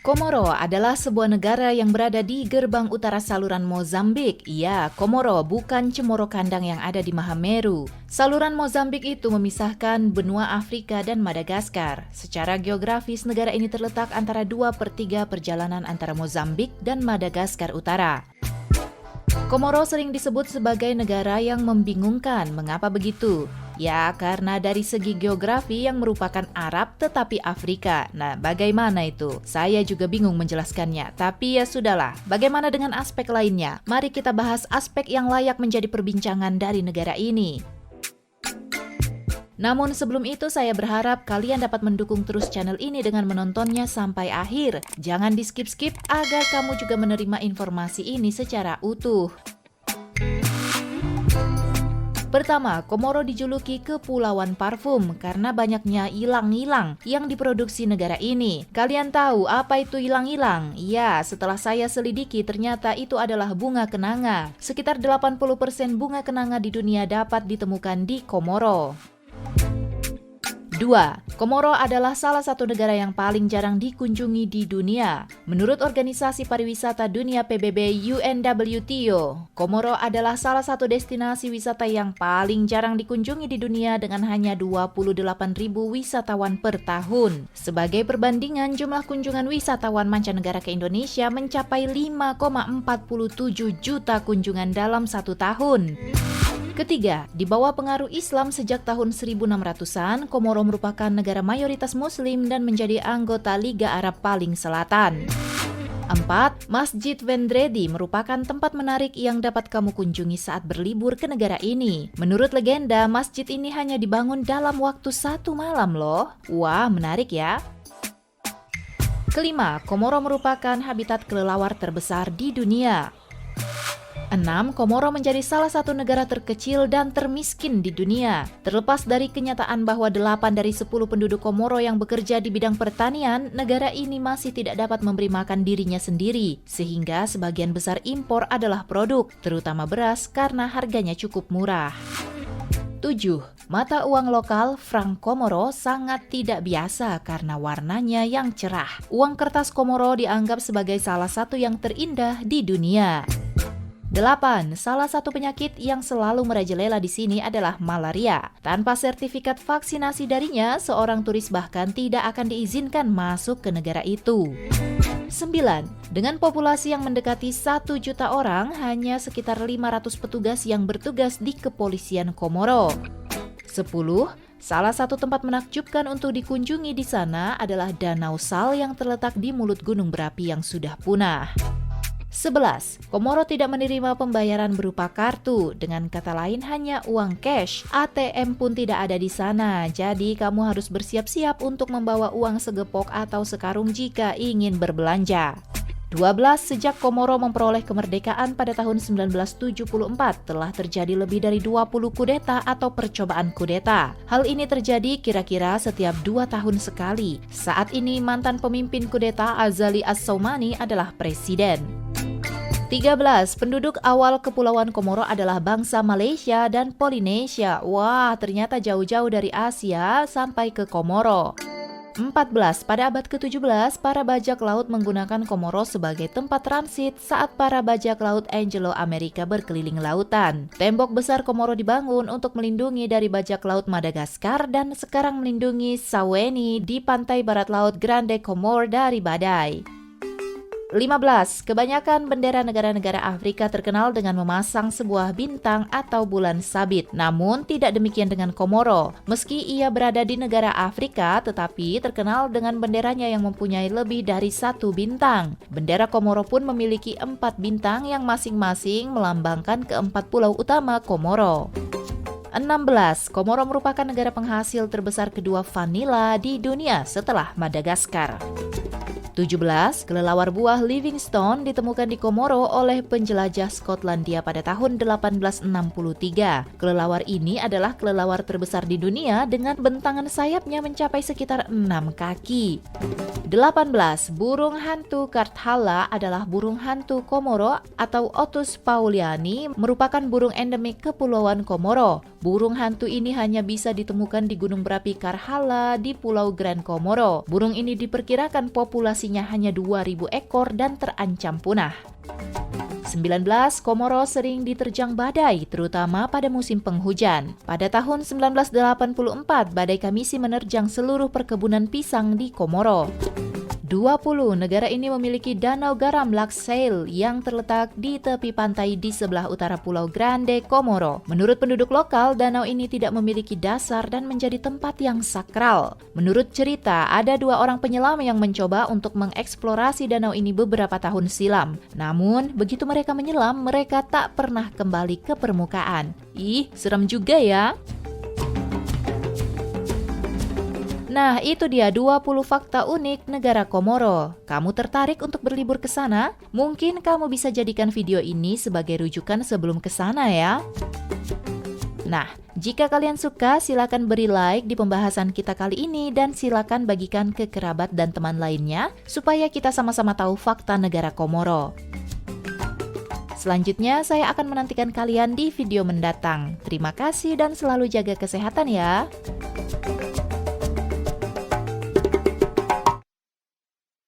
Komoro adalah sebuah negara yang berada di gerbang utara saluran Mozambik. Iya, Komoro bukan Cemoro Kandang yang ada di Mahameru. Saluran Mozambik itu memisahkan benua Afrika dan Madagaskar. Secara geografis, negara ini terletak antara 2/3 perjalanan antara Mozambik dan Madagaskar Utara. Komoro sering disebut sebagai negara yang membingungkan. Mengapa begitu? Ya, karena dari segi geografi yang merupakan Arab tetapi Afrika. Nah, bagaimana itu? Saya juga bingung menjelaskannya. Tapi ya sudahlah, bagaimana dengan aspek lainnya? Mari kita bahas aspek yang layak menjadi perbincangan dari negara ini. Namun sebelum itu saya berharap kalian dapat mendukung terus channel ini dengan menontonnya sampai akhir. Jangan di skip-skip agar kamu juga menerima informasi ini secara utuh. Pertama, Komoro dijuluki Kepulauan Parfum karena banyaknya ilang-ilang yang diproduksi negara ini. Kalian tahu apa itu ilang-ilang? Ya, setelah saya selidiki ternyata itu adalah bunga kenanga. Sekitar 80% bunga kenanga di dunia dapat ditemukan di Komoro. 2. Komoro adalah salah satu negara yang paling jarang dikunjungi di dunia. Menurut Organisasi Pariwisata Dunia PBB UNWTO, Komoro adalah salah satu destinasi wisata yang paling jarang dikunjungi di dunia dengan hanya 28.000 wisatawan per tahun. Sebagai perbandingan, jumlah kunjungan wisatawan mancanegara ke Indonesia mencapai 5,47 juta kunjungan dalam satu tahun. Ketiga, di bawah pengaruh Islam sejak tahun 1600-an, Komoro merupakan negara mayoritas Muslim dan menjadi anggota Liga Arab paling selatan. 4. Masjid Vendredi merupakan tempat menarik yang dapat kamu kunjungi saat berlibur ke negara ini. Menurut legenda, masjid ini hanya dibangun dalam waktu 1 malam loh. Wah, menarik ya. Kelima, Komoro merupakan habitat kelelawar terbesar di dunia. 6. Komoro menjadi salah satu negara terkecil dan termiskin di dunia. Terlepas dari kenyataan bahwa 8 dari 10 penduduk Komoro yang bekerja di bidang pertanian, negara ini masih tidak dapat memberi makan dirinya sendiri, sehingga sebagian besar impor adalah produk, terutama beras karena harganya cukup murah. 7. Mata uang lokal frank Komoro sangat tidak biasa karena warnanya yang cerah. Uang kertas Komoro dianggap sebagai salah satu yang terindah di dunia. 8. Salah satu penyakit yang selalu merajalela di sini adalah malaria. Tanpa sertifikat vaksinasi darinya, seorang turis bahkan tidak akan diizinkan masuk ke negara itu. 9. Dengan populasi yang mendekati 1 juta orang, hanya sekitar 500 petugas yang bertugas di kepolisian Komoro. 10. Salah satu tempat menakjubkan untuk dikunjungi di sana adalah Danau Sal yang terletak di mulut gunung berapi yang sudah punah. 11. Komoro tidak menerima pembayaran berupa kartu. Dengan kata lain hanya uang cash. ATM pun tidak ada di sana. Jadi kamu harus bersiap-siap untuk membawa uang segepok atau sekarung jika ingin berbelanja. 12. Sejak Komoro memperoleh kemerdekaan pada tahun 1974, telah terjadi lebih dari 20 kudeta atau percobaan kudeta. Hal ini terjadi kira-kira setiap 2 tahun sekali. Saat ini mantan pemimpin kudeta Azali Assoumani adalah presiden. 13. Penduduk awal Kepulauan Komoro adalah bangsa Malaysia dan Polinesia. Wah, ternyata jauh-jauh dari Asia sampai ke Komoro. 14. Pada abad ke-17, para bajak laut menggunakan Komoro sebagai tempat transit saat para bajak laut Anglo-Amerika berkeliling lautan. Tembok besar Komoro dibangun untuk melindungi dari bajak laut Madagaskar dan sekarang melindungi Saweni di pantai barat laut Grande Comore dari badai. 15. Kebanyakan bendera negara-negara Afrika terkenal dengan memasang sebuah bintang atau bulan sabit. Namun tidak demikian dengan Komoro. Meski ia berada di negara Afrika, tetapi terkenal dengan benderanya yang mempunyai lebih dari 1 bintang. Bendera Komoro pun memiliki 4 bintang yang masing-masing melambangkan keempat pulau utama Komoro. 16. Komoro merupakan negara penghasil terbesar kedua vanila di dunia setelah Madagaskar. 17. Kelelawar buah Livingstone ditemukan di Komoro oleh penjelajah Skotlandia pada tahun 1863. Kelelawar ini adalah kelelawar terbesar di dunia dengan bentangan sayapnya mencapai sekitar 6 kaki. 18. Burung hantu Karthala adalah burung hantu Komoro atau Otus pauliani, merupakan burung endemik Kepulauan Komoro. Burung hantu ini hanya bisa ditemukan di gunung berapi Karthala di Pulau Grand Komoro. Burung ini diperkirakan populasi populasinya hanya 2.000 ekor dan terancam punah. 19. Komoro sering diterjang badai, terutama pada musim penghujan. Pada tahun 1984, badai Kamisi menerjang seluruh perkebunan pisang di Komoro. 20. Negara ini memiliki danau garam Lac Seille yang terletak di tepi pantai di sebelah utara Pulau Grande, Komoro. Menurut penduduk lokal, danau ini tidak memiliki dasar dan menjadi tempat yang sakral. Menurut cerita, ada 2 orang penyelam yang mencoba untuk mengeksplorasi danau ini beberapa tahun silam. Namun, begitu mereka menyelam, mereka tak pernah kembali ke permukaan. Ih, serem juga ya. Nah, itu dia 20 fakta unik negara Komoro. Kamu tertarik untuk berlibur ke sana? Mungkin kamu bisa jadikan video ini sebagai rujukan sebelum ke sana ya. Nah, jika kalian suka, silakan beri like di pembahasan kita kali ini dan silakan bagikan ke kerabat dan teman lainnya supaya kita sama-sama tahu fakta negara Komoro. Selanjutnya, saya akan menantikan kalian di video mendatang. Terima kasih dan selalu jaga kesehatan ya.